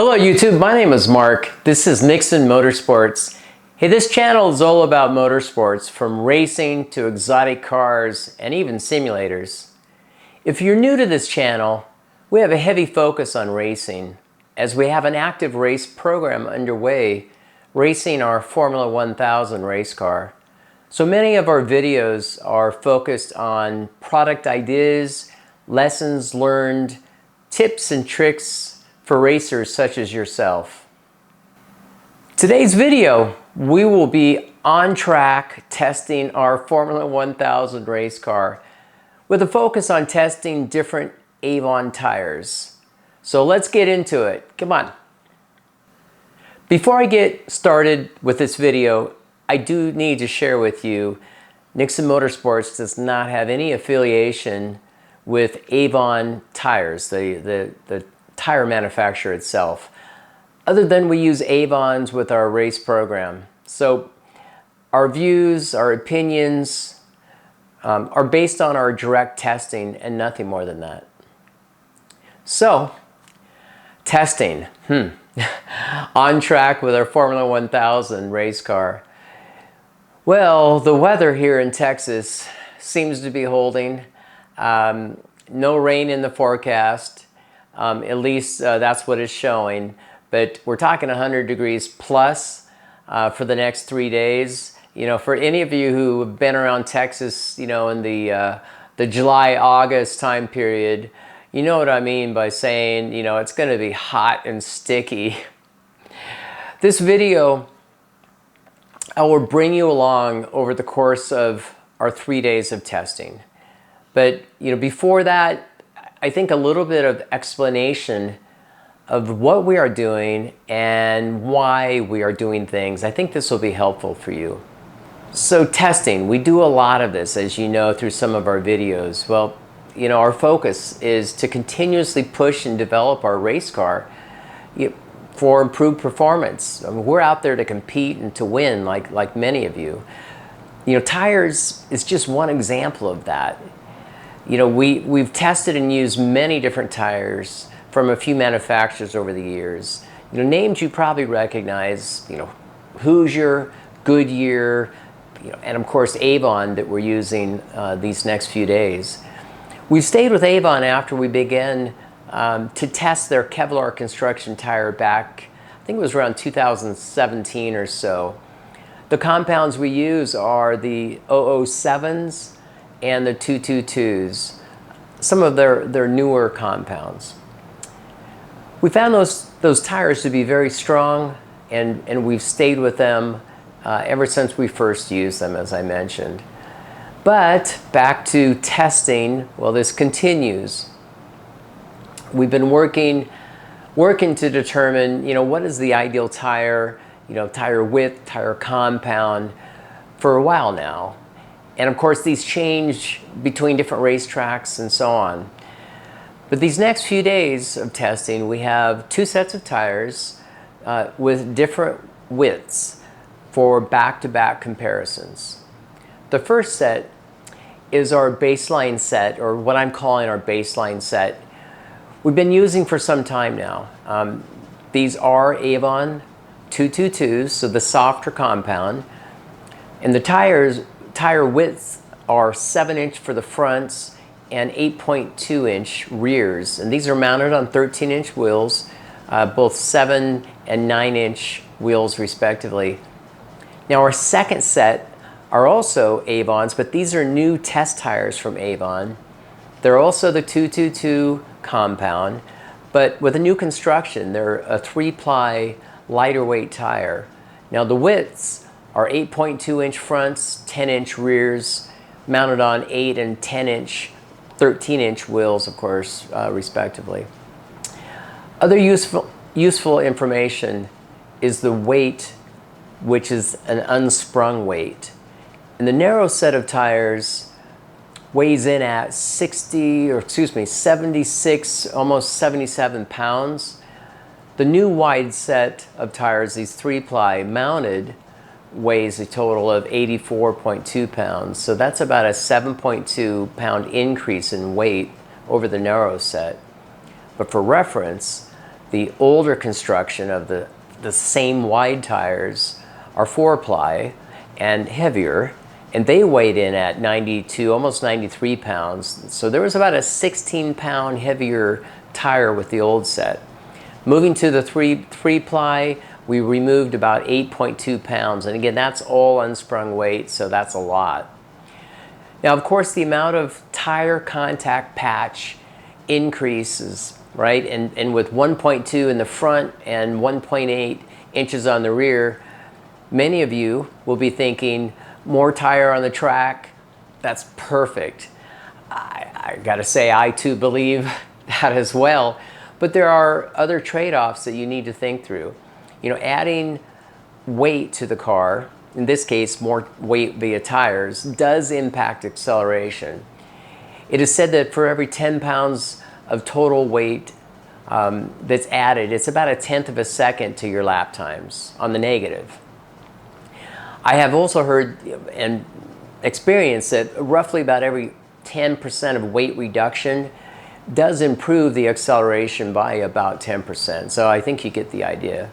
Hello YouTube, my name is Mark. This is Nixon Motorsports. Hey, this channel is all about motorsports, from racing to exotic cars and even simulators. If you're new to this channel, we have a heavy focus on racing, as we have an active race program underway racing our Formula 1000 race car. So many of our videos are focused on product ideas, lessons learned, tips and tricks for racers such as yourself. Today's video, we will be on track testing our Formula 1000 race car with a focus on testing different Avon tires. So let's get into it. Come on. Before I get started with this video, I do need to share with you, Nixon Motorsports does not have any affiliation with Avon tires, the tire manufacturer itself, other than we use Avons with our race program. So our views, our opinions are based on our direct testing and nothing more than that. So, testing, on track with our Formula 1000 race car. Well, the weather here in Texas seems to be holding. No rain in the forecast. At least that's what it's showing, but we're talking 100 degrees plus for the next 3 days. You know, for any of you who have been around Texas, you know, in the July-August time period, you know what I mean by saying, you know, it's going to be hot and sticky. This video, I will bring you along over the course of our 3 days of testing. But, you know, before that, I think a little bit of explanation of what we are doing and why we are doing things. I think this will be helpful for you. So testing, we do a lot of this, as you know, through some of our videos. Well, you know, our focus is to continuously push and develop our race car for improved performance. I mean, we're out there to compete and to win, like many of you. You know, tires is just one example of that. You know, we've tested and used many different tires from a few manufacturers over the years. You know, names you probably recognize, you know, Hoosier, Goodyear, you know, and of course Avon that we're using these next few days. We've stayed with Avon after we began to test their Kevlar construction tire back, I think it was around 2017 or so. The compounds we use are the 007s and the 222s, some of their newer compounds. We found those tires to be very strong, and we've stayed with them ever since we first used them, as I mentioned. But back to testing, well, this continues. We've been working to determine, you know, what is the ideal tire, you know, tire width, tire compound for a while now. And of course, these change between different racetracks and so on. But these next few days of testing, we have 2 sets of tires with different widths for back-to-back comparisons. The first set is our baseline set, or what I'm calling our baseline set. We've been using for some time now. These are Avon 222s, so the softer compound. And the tire widths are 7-inch for the fronts and 8.2-inch rears. And these are mounted on 13-inch wheels, both 7 and 9-inch wheels respectively. Now our second set are also Avons, but these are new test tires from Avon. They're also the 222 compound, but with a new construction. They're a 3-ply lighter weight tire. Now the widths are 8.2-inch fronts, 10-inch rears, mounted on 8 and 10-inch, 13-inch wheels, of course, respectively. Other useful information is the weight, which is an unsprung weight. And the narrow set of tires weighs in at 76, almost 77 pounds. The new wide set of tires, these 3-ply mounted, weighs a total of 84.2 pounds. So that's about a 7.2 pound increase in weight over the narrow set. But for reference, The older construction of the same wide tires are 4-ply and heavier, and they weighed in at 92, almost 93 pounds. So there was about a 16-pound heavier tire with the old set. Moving to the 3-ply, we removed about 8.2 pounds. And again, that's all unsprung weight, so that's a lot. Now, of course, the amount of tire contact patch increases, right? And with 1.2 in the front and 1.8 inches on the rear, many of you will be thinking, more tire on the track, that's perfect. I gotta say, I too believe that as well. But there are other trade-offs that you need to think through. You know, adding weight to the car, in this case, more weight via tires, does impact acceleration. It is said that for every 10 pounds of total weight that's added, it's about 1/10 of a second to your lap times on the negative. I have also heard and experienced that roughly about every 10% of weight reduction does improve the acceleration by about 10%. So I think you get the idea.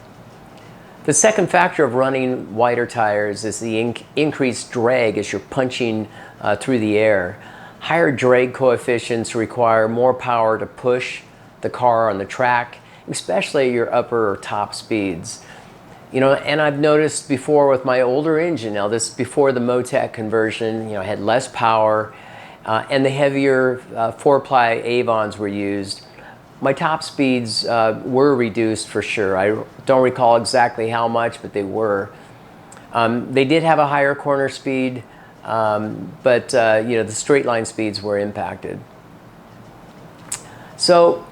The second factor of running wider tires is the increased drag as you're punching through the air. Higher drag coefficients require more power to push the car on the track, especially at your upper or top speeds. You know, and I've noticed before with my older engine, now this before the Motec conversion, you know, I had less power and the heavier 4-ply Avons were used. My top speeds were reduced for sure. I don't recall exactly how much, but they were. They did have a higher corner speed, but you know, the straight line speeds were impacted. So,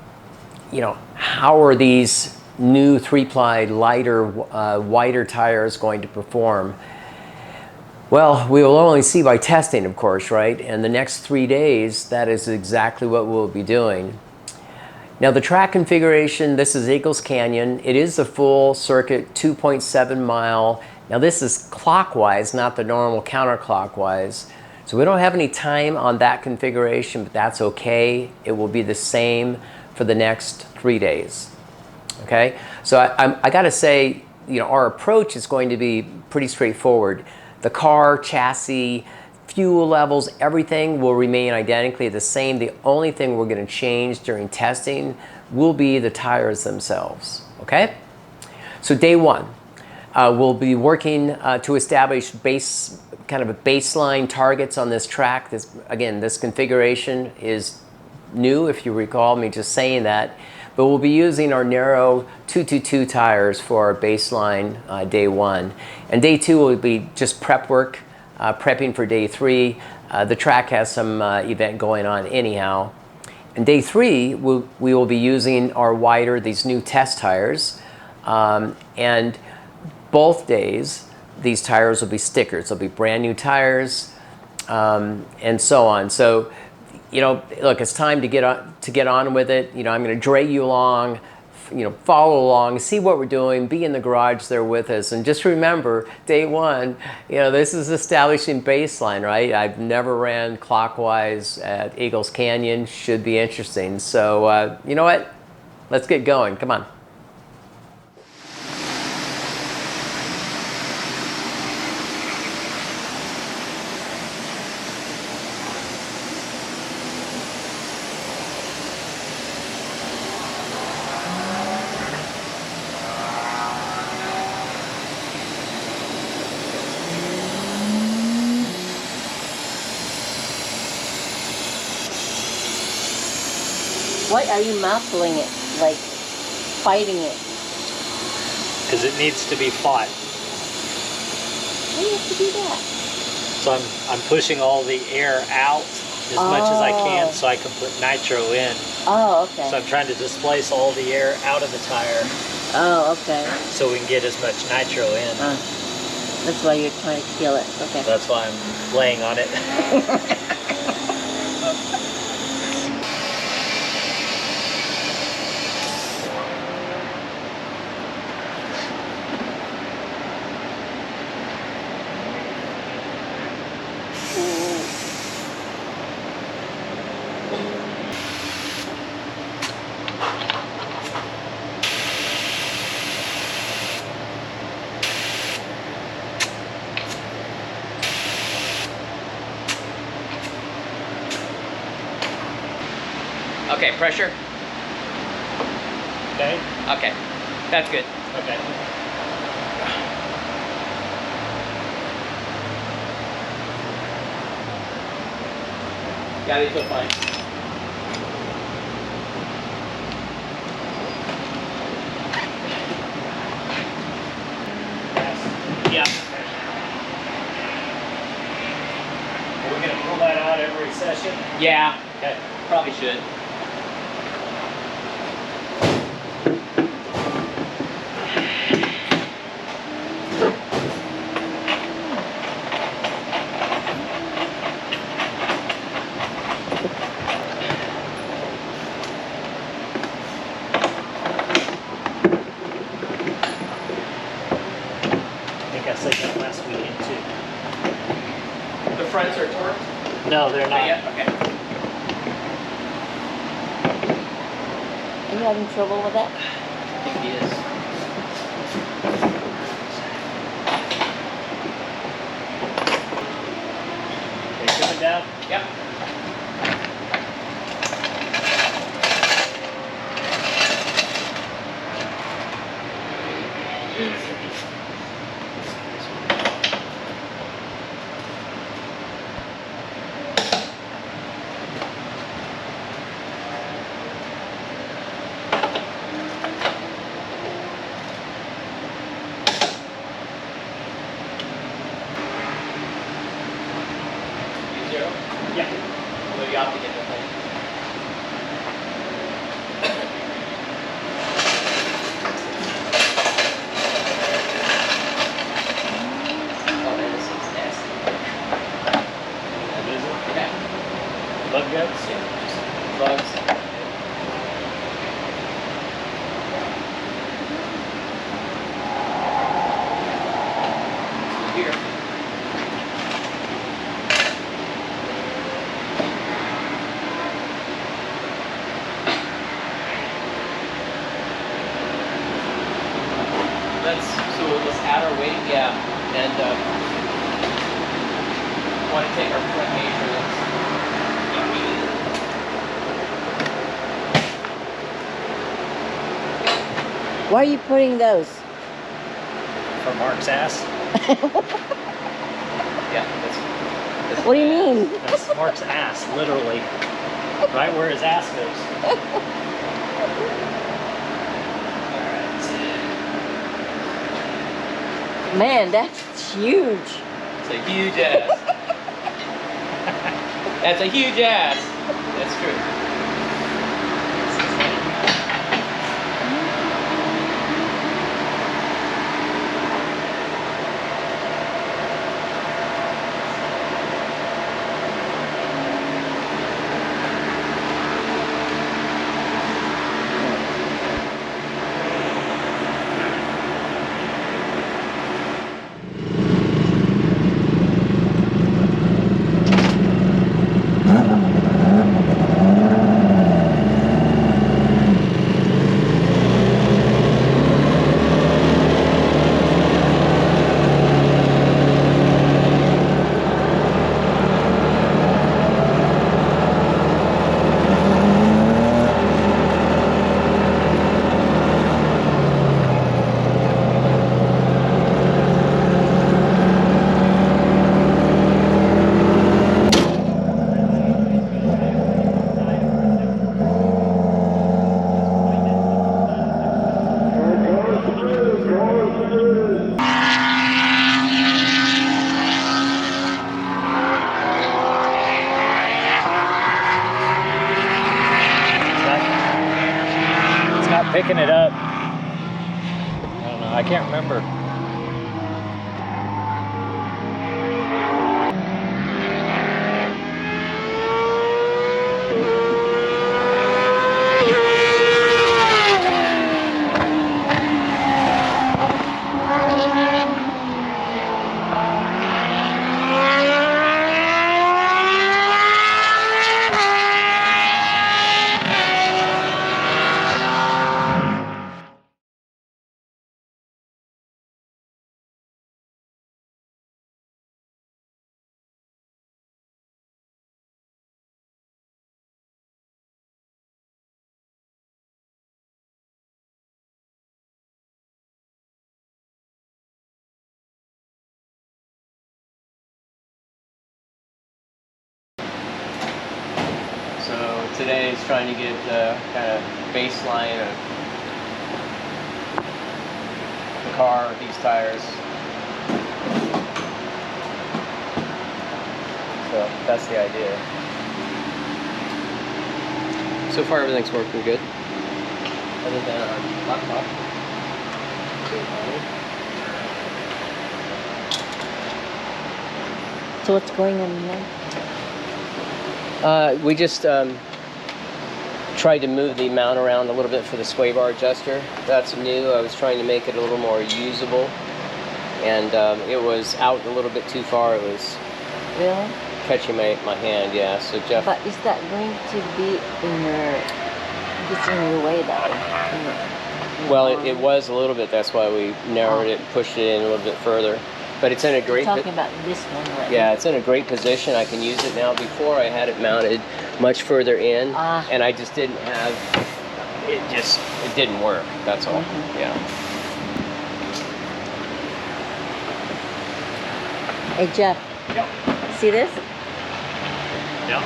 you know, how are these new 3-ply, lighter, wider tires going to perform? Well, we will only see by testing, of course, right? And the next 3 days, that is exactly what we'll be doing. Now, the track configuration, this is Eagles Canyon. It is a full circuit, 2.7 mile. Now, this is clockwise, not the normal counterclockwise. So we don't have any time on that configuration, but that's okay. It will be the same for the next 3 days. Okay, so I got to say, you know, our approach is going to be pretty straightforward. The car, chassis, fuel levels, everything will remain identically the same. The only thing we're going to change during testing will be the tires themselves. Okay, so day one, we'll be working to establish kind of a baseline targets on this track. This configuration is new, if you recall me just saying that. But we'll be using our narrow 222 tires for our baseline day one. And day two will be just prep work, prepping for day three. The track has some event going on anyhow. And day three, we will be using our wider, these new test tires. And both days, these tires will be stickers. They'll be brand new tires and so on. So, you know, look, it's time to get on with it. You know, I'm going to drag you along, you know, follow along, see what we're doing, be in the garage there with us. And just remember, day one, you know, this is establishing baseline, right? I've never ran clockwise at Eagles Canyon. Should be interesting. So, you know what? Let's get going. Come on. What are you muffling it, like fighting it? Because it needs to be fought. How do you have to do that? So I'm pushing all the air out as much as I can so I can put nitro in. Oh, okay. So I'm trying to displace all the air out of the tire. Oh, okay. So we can get as much nitro in. That's why you're trying to kill it. Okay. That's why I'm laying on it. Okay, pressure. Okay. Okay, that's good. Okay. Yeah, they feel fine. Yeah. Are we gonna pull that out every session? Yeah, Okay. probably should. I think I said that last weekend too. The fronts are torqued? No, they're not. Yeah, okay. Are you having trouble with that? I think he is. Okay, coming down. Yep. Zero? Yeah. Well, you have to get the thing. Oh, man, this is nasty. That is it. Yeah. Bug guts. Yeah, just bugs. Here. So we'll just add our weight, yeah, and want to take our front measurements. Why are you putting those? For Mark's ass. Yeah, that's What do you mean? That's Mark's ass, literally. Right where his ass goes. Man, that's huge. It's a huge ass. That's a huge ass. That's true. Picking it up. I don't know. I can't remember. today is trying to get the kind of baseline of the car, these tires. So that's the idea. So far everything's working good. Other than our laptop. So what's going on now? We just tried to move the mount around a little bit for the sway bar adjuster. That's new. I was trying to make it a little more usable, and it was out a little bit too far. It was Really? catching my hand. Yeah. So Jeff. But is that going to be in your way though? Well, it was a little bit. That's why we narrowed it, and pushed it in a little bit further. But it's in a great. Talking about this one, right? Yeah, it's in a great position. I can use it now. Before I had it mounted much further in, and I just didn't have. It didn't work. That's all. Yeah. Hey Jeff. Yep. See this? Yeah.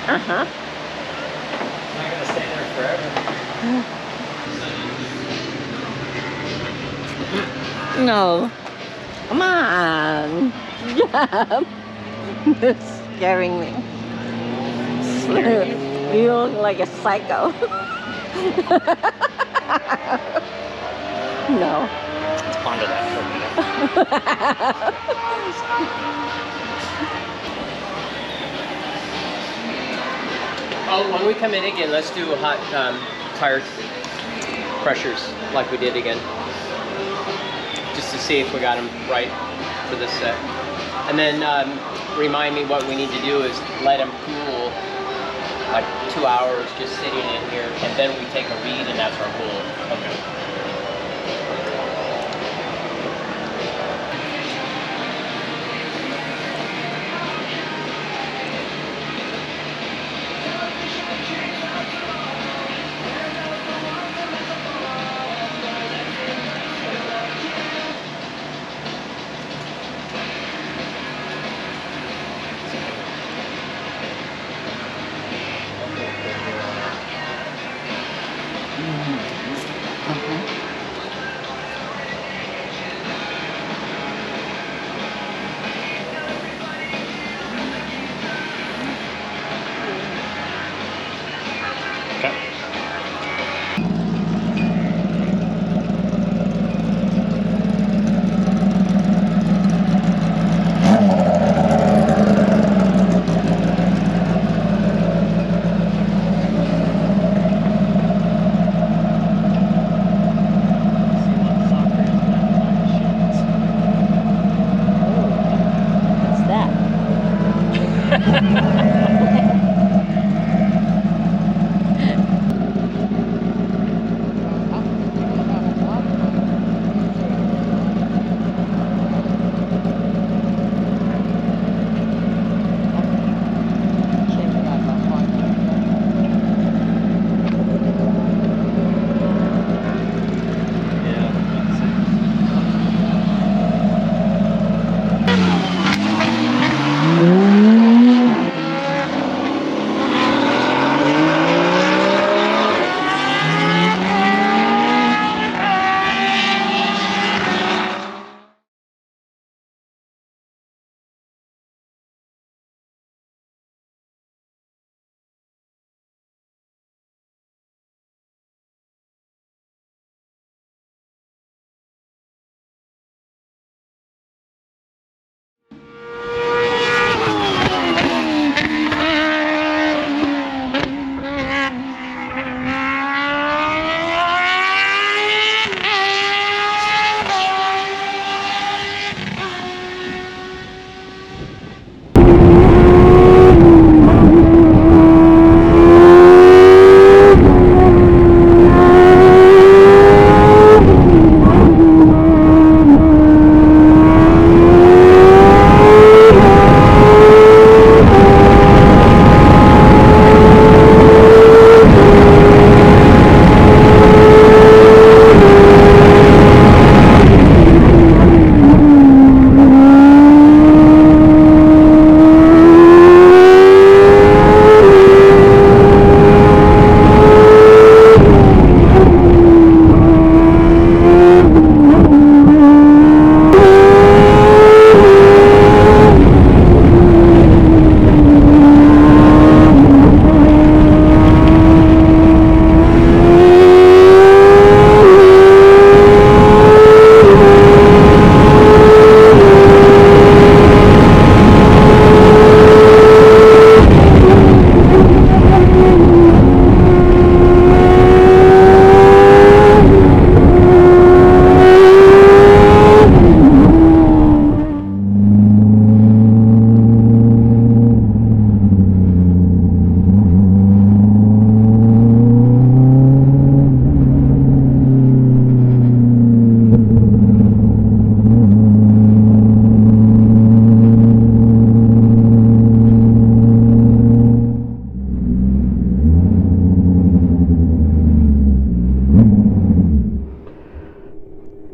Uh-huh. I'm not gonna stay there forever. No. Come on. Jeff. It's scaring me. You look like a psycho. No. Let's ponder that for a minute. Oh, when we come in again, let's do hot tire pressures like we did again. Just to see if we got them right for this set. And then remind me what we need to do is let them cool like 2 hours just sitting in here, and then we take a read and that's our cool. Okay.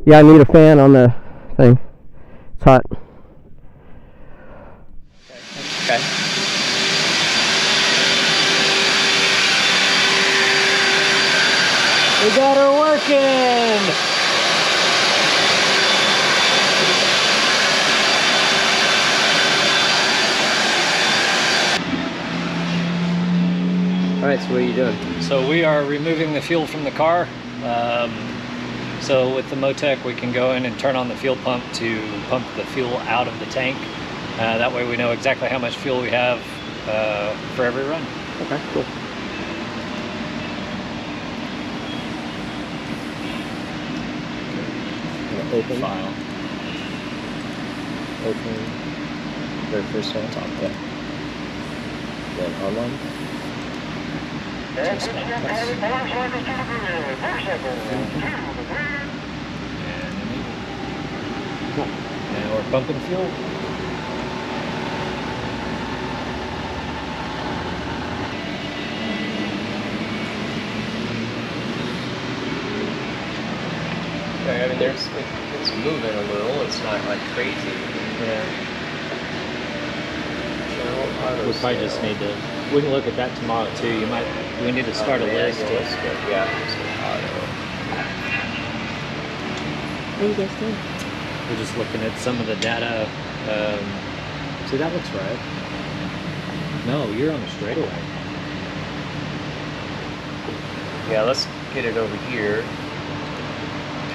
Yeah, I need a fan on the thing. It's hot. Okay. We got her working! Alright, so what are you doing? So we are removing the fuel from the car. So with the Motec, we can go in and turn on the fuel pump to pump the fuel out of the tank. That way we know exactly how much fuel we have for every run. Okay, cool. Open File. Open. Very first one. Top. Yeah. Then online. Just and we're pumping fuel. Okay, I mean, it's moving a little. It's not like crazy. Yeah. We probably just need to. We can look at that tomorrow too. We need to start a list. Yeah. What are you guys doing? We're just looking at some of the data. See, that looks right. No, you're on the straightaway. Yeah, let's get it over here.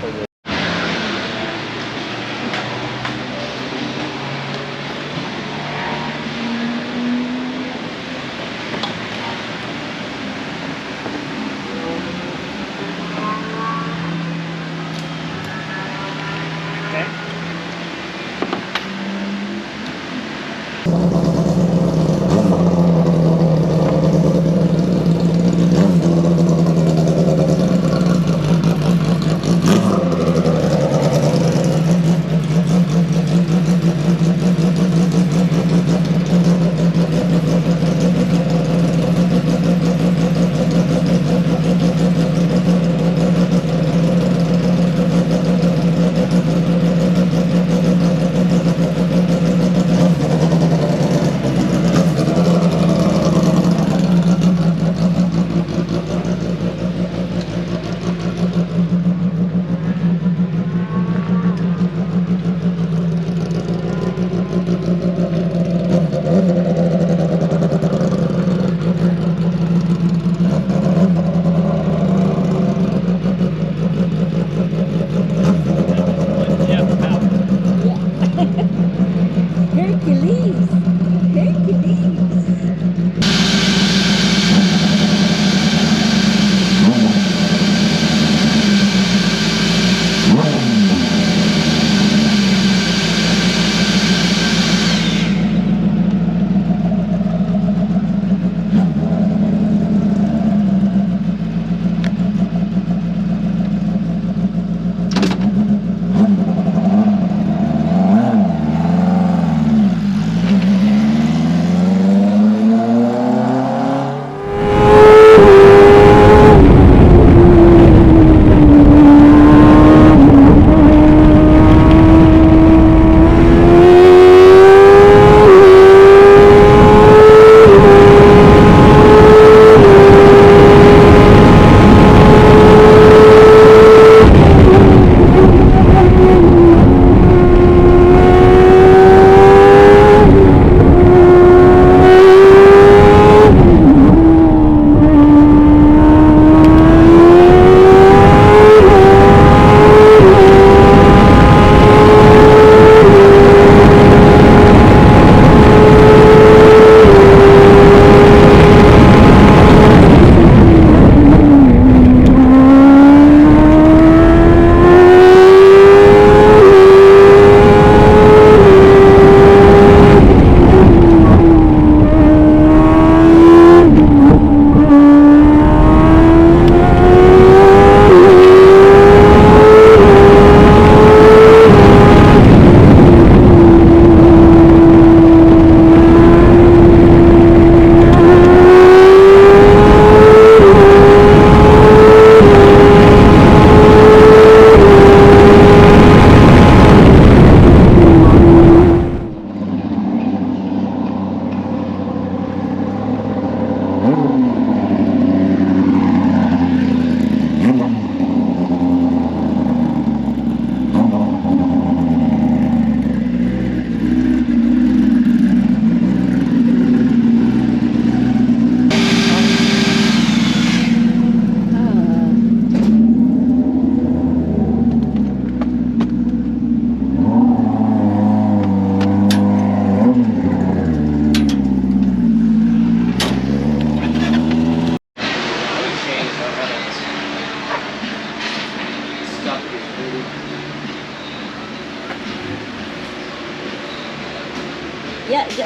Turn the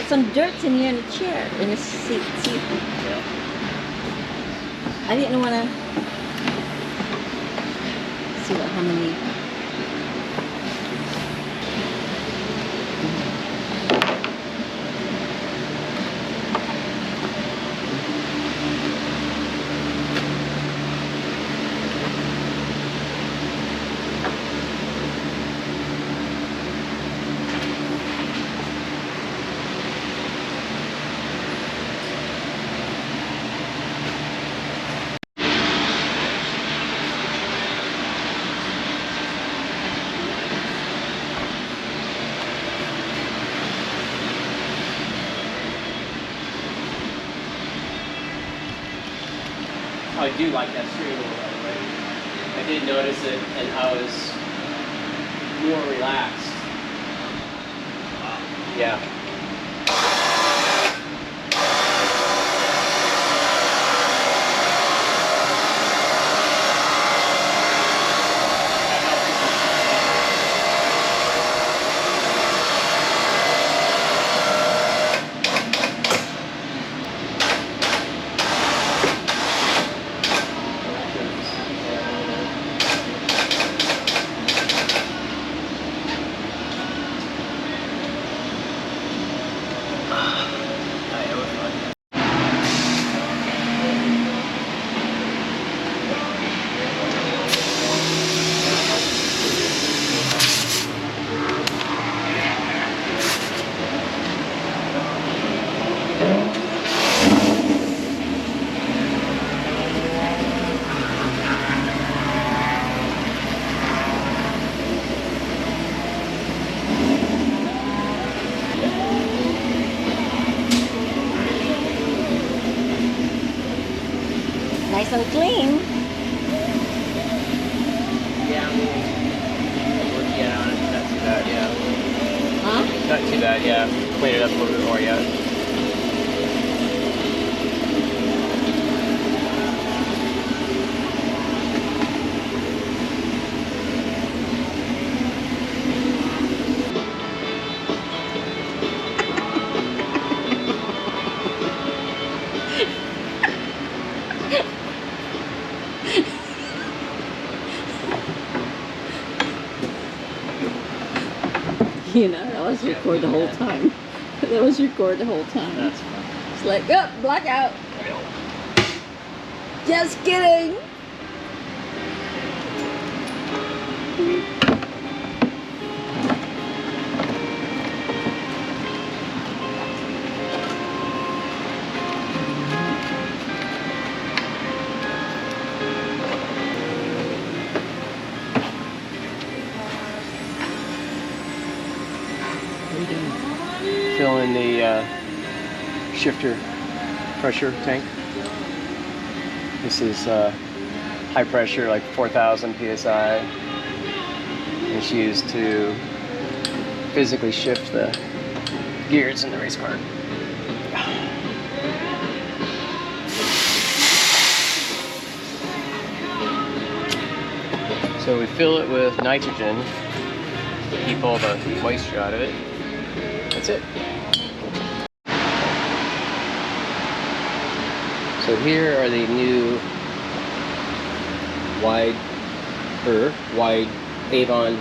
got some dirt in here in the chair, in the seat. Yeah. I didn't want to see how many. I do like that steering wheel, by the way. I did notice it, and I was more relaxed. Yeah. Nice and clean. Yeah, I'm working on it. Not too bad, yeah. Huh? Not too bad, yeah. Clean it up a little bit more, yeah. You know, that was record the whole time. That was record the whole time. That's fine. It's like, oh, blackout. Just kidding. Fill in the shifter pressure tank. This is high pressure, like 4,000 psi. It's used to physically shift the gears in the race car. So we fill it with nitrogen, keep all the moisture out of it. That's it. So here are the new wide Avon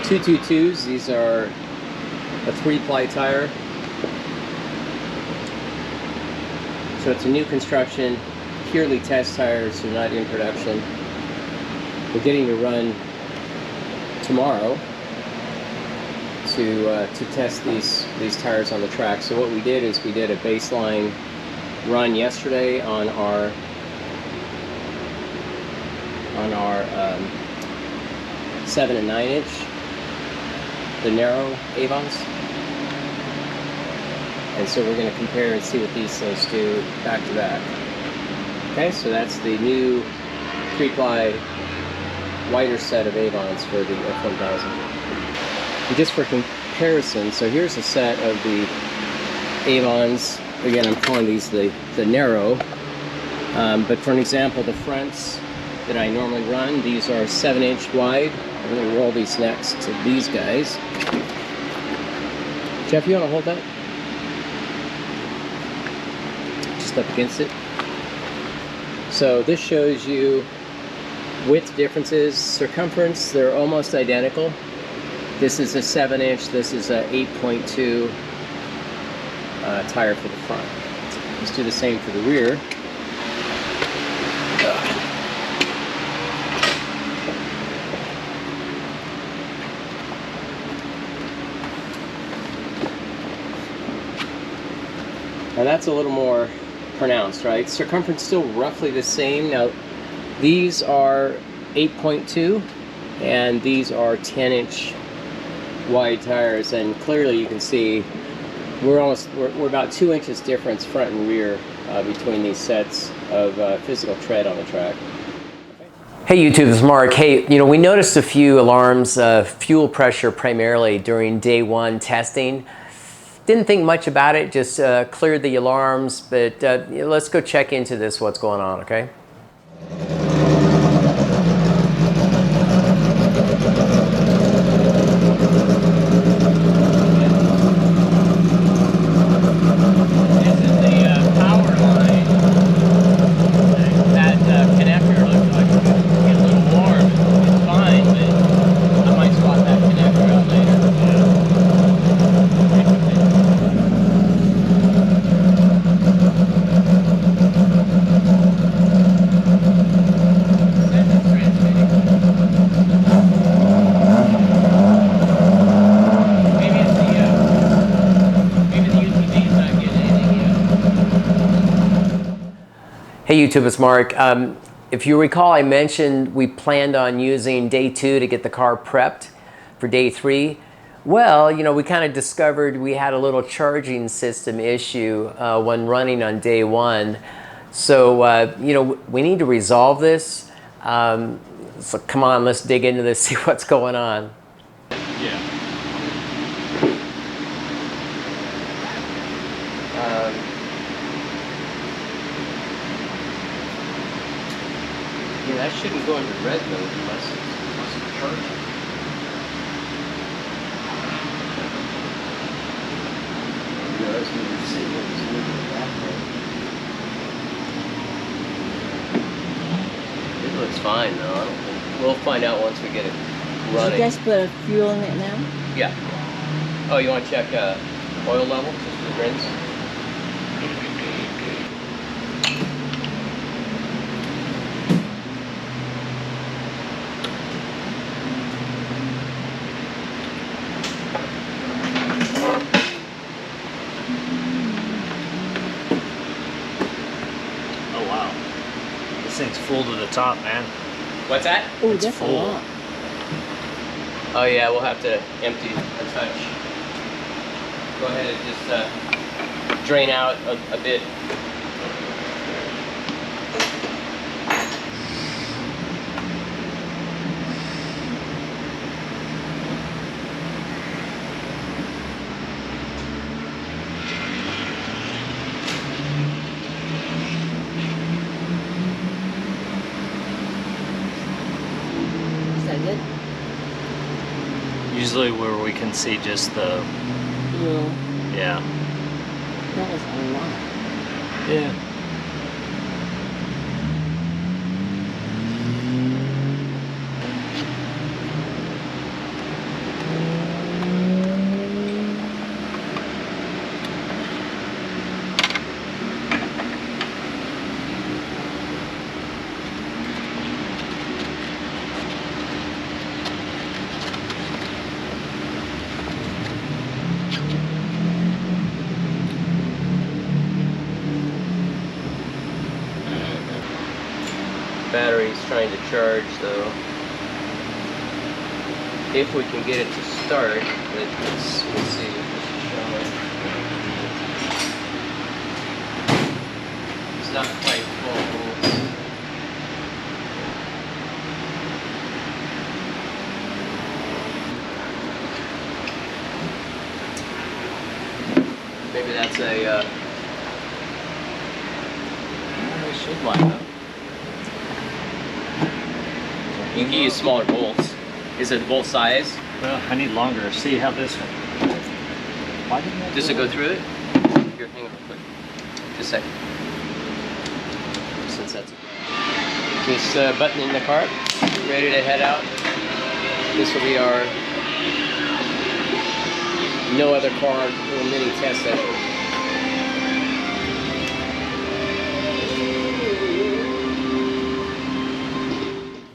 222s. These are a 3-ply tire. So it's a new construction, purely test tires, so not in production. We're getting to run tomorrow to test these tires on the track. So what we did is we did a baseline run yesterday on our 7 and 9 inch, the narrow Avons, and so we're going to compare and see what these things do back to back. Okay, so that's the new 3-ply wider set of Avons for the F1000. And just for comparison, so here's a set of the Avons. Again, I'm calling these the narrow, but for an example, the fronts that I normally run, these are 7-inch wide. I'm going to roll these next to these guys. Jeff, you want to hold that? pressed up against it. So this shows you width differences. Circumference, they're almost identical. This is a 7-inch, this is a 8.2 tire for the front. Let's do the same for the rear. Now that's a little more pronounced, right? Circumference still roughly the same. Now these are 8.2 and these are 10-inch wide tires, and clearly you can see we're about 2 inches difference front and rear between these sets of physical tread on the track. Hey YouTube, this is Mark. Hey, you know, we noticed a few alarms, fuel pressure primarily during day one testing. Didn't think much about it, just cleared the alarms, but you know, let's go check into this, what's going on, okay? Hey YouTube, it's Mark. If you recall, I mentioned we planned on using day 2 to get the car prepped for day 3. Well, you know, we kind of discovered we had a little charging system issue when running on day 1. So, you know, we need to resolve this. So come on, let's dig into this, see what's going on. Yeah. Yeah, that shouldn't go into red mode unless it's charging. It looks fine though. I don't think we'll find out once we get it running. Did you guys put a fuel in it now? Yeah. Oh, you want to check oil level just for the rinse? This thing's full to the top, man. What's that? Oh, It's that's full. a lot. Oh yeah, we'll have to empty a touch. Go ahead and just drain out a bit. Is that good? Usually where we can see just the, Fuel. yeah. That was a lot. Yeah. Battery's trying to charge though. If we can get it to start, let's see if this is showing. It's not quite full. Maybe that's a it should line up. You can use smaller bolts. Is it bolt size? Well, I need longer. See how this one. Why didn't Does it go through it? Here, hang on real quick. Just a second. Just buttoning the car, ready to head out. This will be our no other car little mini test session.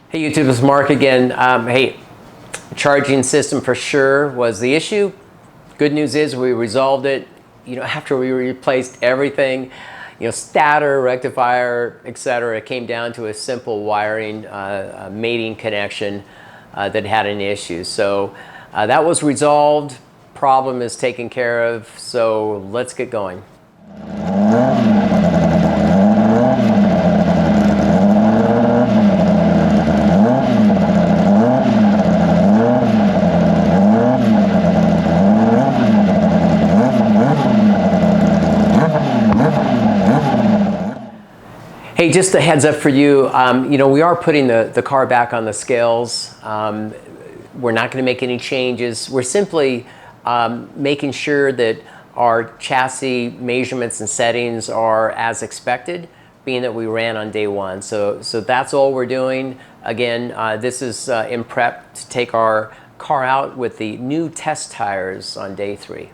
Hey YouTube, it's Mark again. Hey, charging system for sure was the issue. Good news is we resolved it. You know, after we replaced everything, you know, stator, rectifier, etc., it came down to a simple wiring mating connection that had an issue. So that was resolved. Problem is taken care of. So let's get going. Hey, just a heads up for you, you know, we are putting the car back on the scales. We're not going to make any changes. We're simply making sure that our chassis measurements and settings are as expected, being that we ran on day one. So that's all we're doing. Again, this is in prep to take our car out with the new test tires on day 3.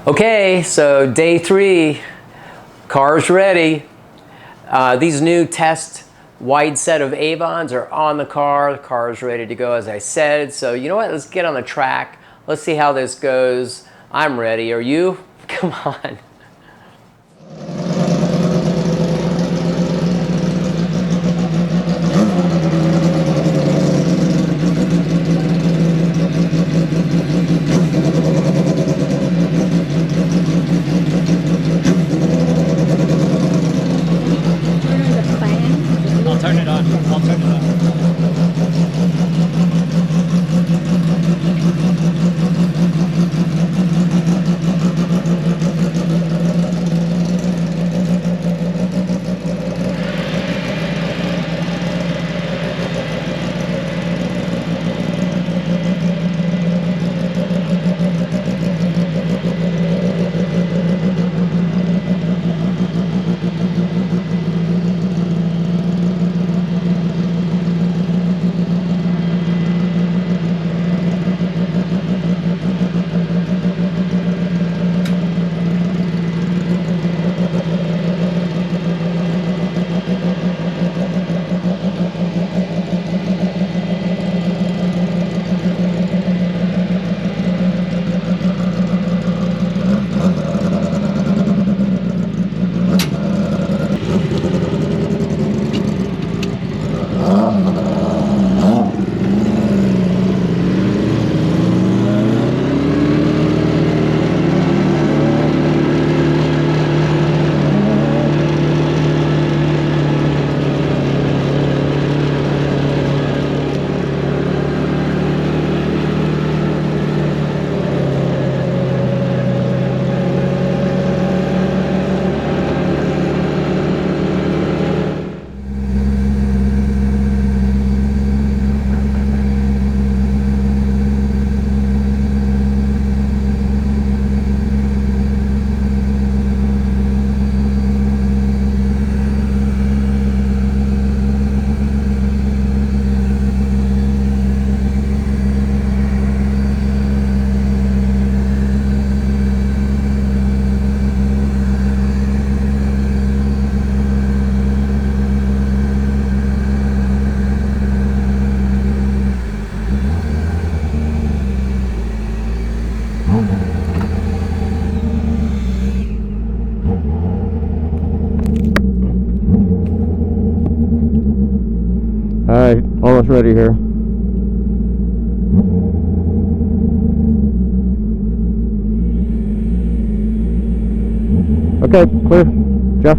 Okay, so day 3, car's ready. These new test wide set of Avons are on the car. The car is ready to go, as I said. So you know what? Let's get on the track. Let's see how this goes. I'm ready. Are you? Come on. Turn it on. I'll turn it on. Alright, almost ready here. Okay, clear. Jeff?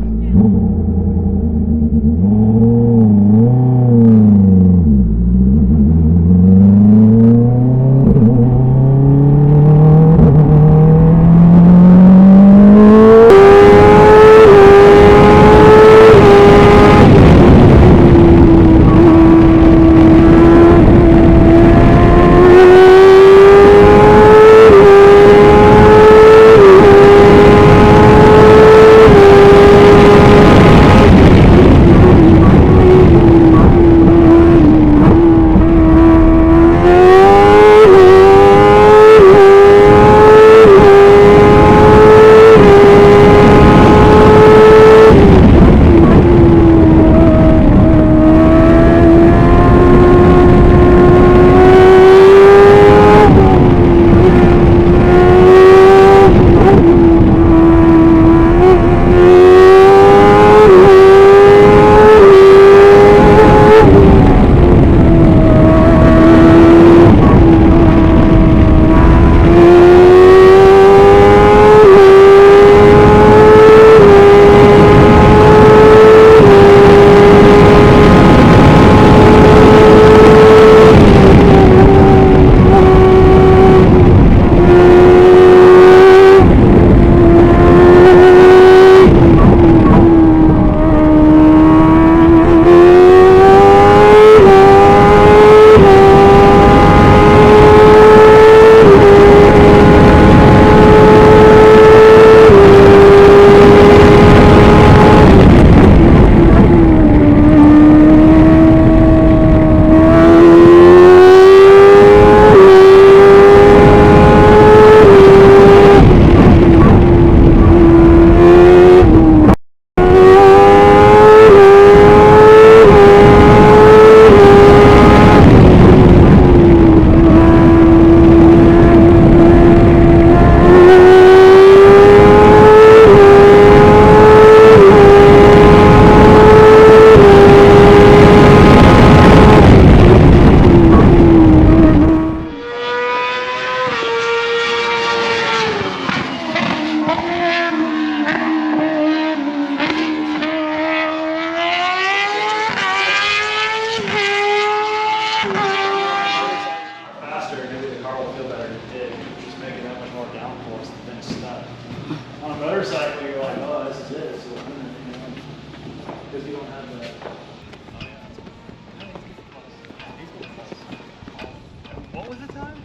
What was the time?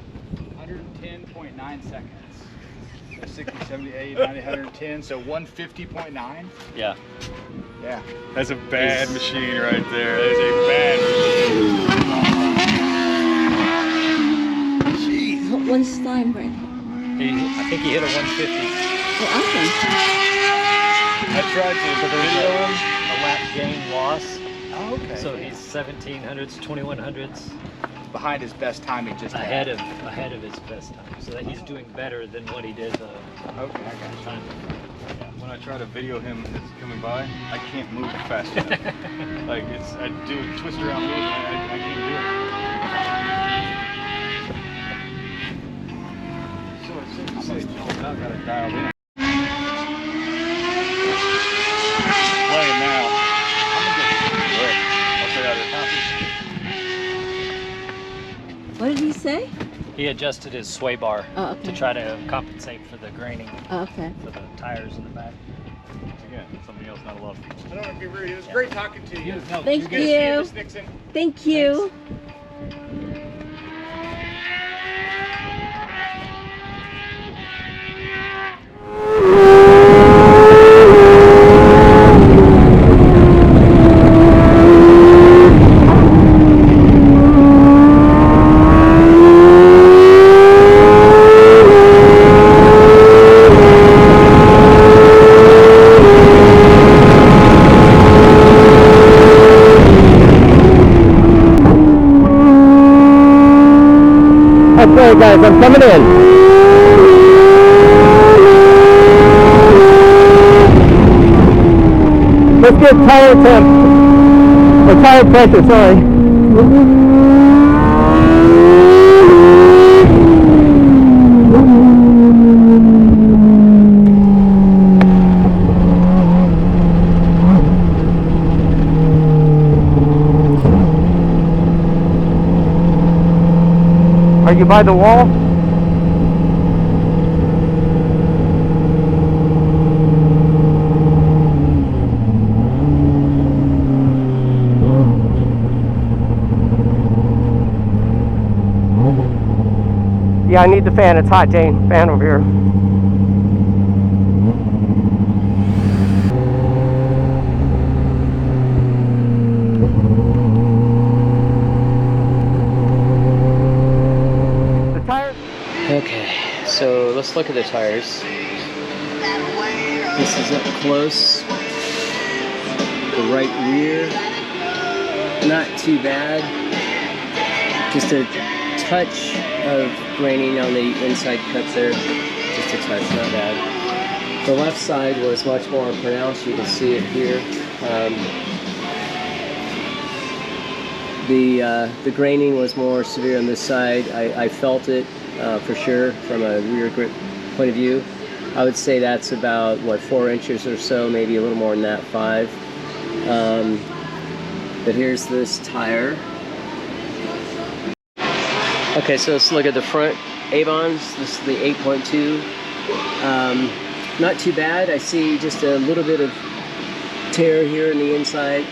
110.9 seconds. So 60, 70, 80, 90, 110, so 150.9? Yeah. Yeah. That's a bad machine right there. That is a bad machine. Jeez. What's his time, Brent? I think he hit a 150. Oh, awesome. I tried to video him. A lap gain loss. Oh, okay. So he's 1700s, 2100s. Behind his best time he just ahead had. of his best time. So that he's doing better than what he did Okay, I got you. time. When I try to video him as he's coming by, I can't move fast enough. Like I do a twist around move, and I can't do it. So it's 66. I've got it dialed in. Playing now. I'm gonna get it. I'll say out of the What did he say? He adjusted his sway bar okay. to try to compensate for the graining Oh, okay. for the tires in the back. Again, something else, not a lot of people. I don't want to be rude. It was great talking to you. No, Thank you're good. you. Miss Nixon. Thank you. Okay guys, I'm coming in. Let's get tire temp, or tire pressure, sorry. Are you by the wall? Yeah, I need the fan. It's hot, Jane. Fan over here. The tires. Okay, so let's look at the tires. This is up close. The right rear, not too bad. Just a touch of graining on the inside cuts there. Just a touch, not bad. The left side was much more pronounced. You can see it here. The graining was more severe on this side. I felt it for sure from a rear grip point of view. I would say that's about, what, 4 inches or so, maybe a little more than that, 5. But here's this tire. Okay, so let's look at the front Avons. This is the 8.2. Not too bad. I see just a little bit of tear here in the inside.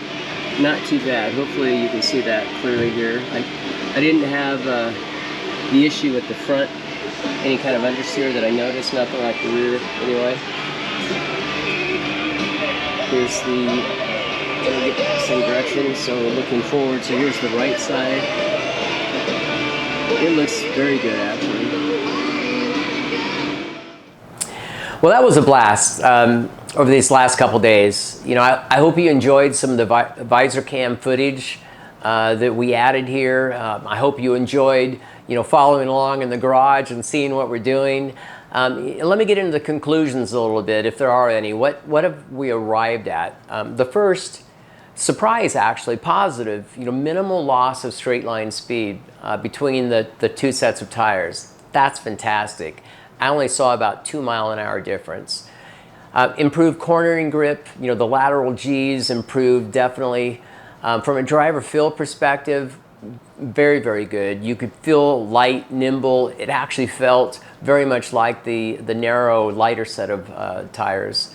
Not too bad. Hopefully you can see that clearly here. I didn't have the issue with the front, any kind of understeer that I noticed, nothing like the rear anyway. Here's the, let me get the same direction, so looking forward, so here's the right side. It looks very good, actually. Well, that was a blast over these last couple days. You know, I hope you enjoyed some of the visor cam footage that we added here. I hope you enjoyed, you know, following along in the garage and seeing what we're doing. Let me get into the conclusions a little bit, if there are any. What have we arrived at? The first surprise, actually, positive, you know, minimal loss of straight line speed between the two sets of tires. That's fantastic. I only saw about 2 mile-an-hour difference. Improved cornering grip, you know, the lateral G's improved definitely. From a driver feel perspective, very, very good. You could feel light, nimble. It actually felt very much like the narrow, lighter set of tires.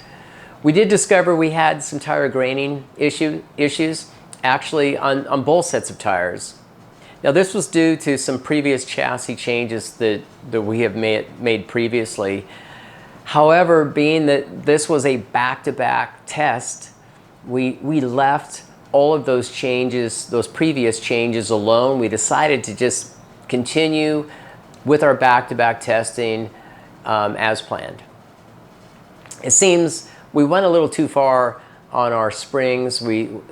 We did discover we had some tire graining issues actually on both sets of tires. Now this was due to some previous chassis changes that we have made previously. However, being that this was a back-to-back test, we left all of those changes, those previous changes alone. We decided to just continue with our back-to-back testing as planned. It seems we went a little too far on our springs.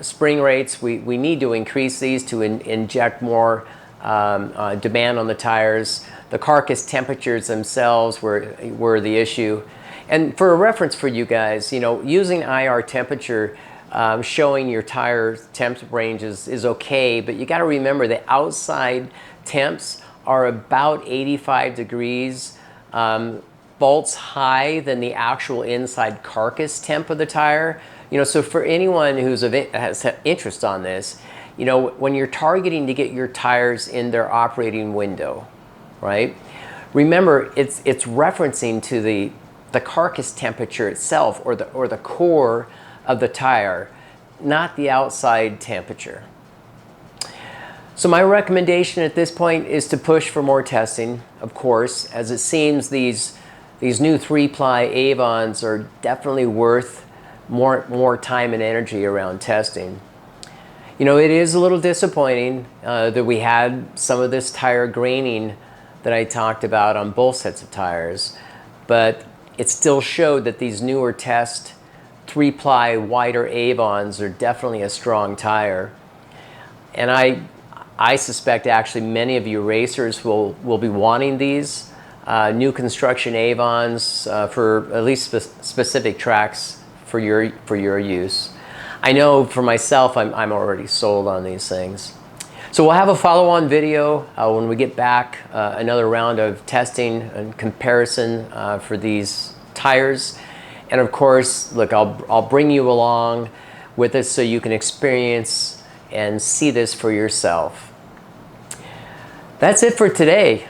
Spring rates, we need to increase these to inject more demand on the tires. The carcass temperatures themselves were the issue. And for a reference for you guys, you know, using IR temperature, showing your tire temp ranges is okay, but you got to remember the outside temps are about 85 degrees volts high than the actual inside carcass temp of the tire. You know, so for anyone has interest on this, you know, when you're targeting to get your tires in their operating window, right? Remember, it's referencing to the carcass temperature itself, or the core of the tire, not the outside temperature. So my recommendation at this point is to push for more testing, of course, as it seems these new 3-ply Avons are definitely worth more time and energy around testing. You know, it is a little disappointing that we had some of this tire graining that I talked about on both sets of tires, but it still showed that these newer test 3-ply wider Avons are definitely a strong tire. And I suspect actually many of you racers will be wanting these new construction Avons for at least specific tracks for your use. I know for myself, I'm already sold on these things. So we'll have a follow-on video when we get back, another round of testing and comparison for these tires. And of course, look, I'll bring you along with us so you can experience and see this for yourself. That's it for today.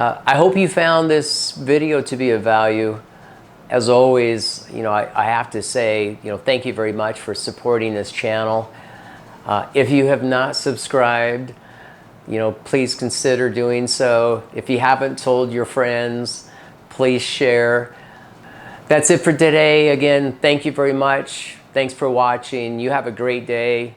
I hope you found this video to be of value. As always, I have to say, thank you very much for supporting this channel. If you have not subscribed, please consider doing so. If you haven't told your friends, please share. That's it for today. Again, thank you very much. Thanks for watching. You have a great day.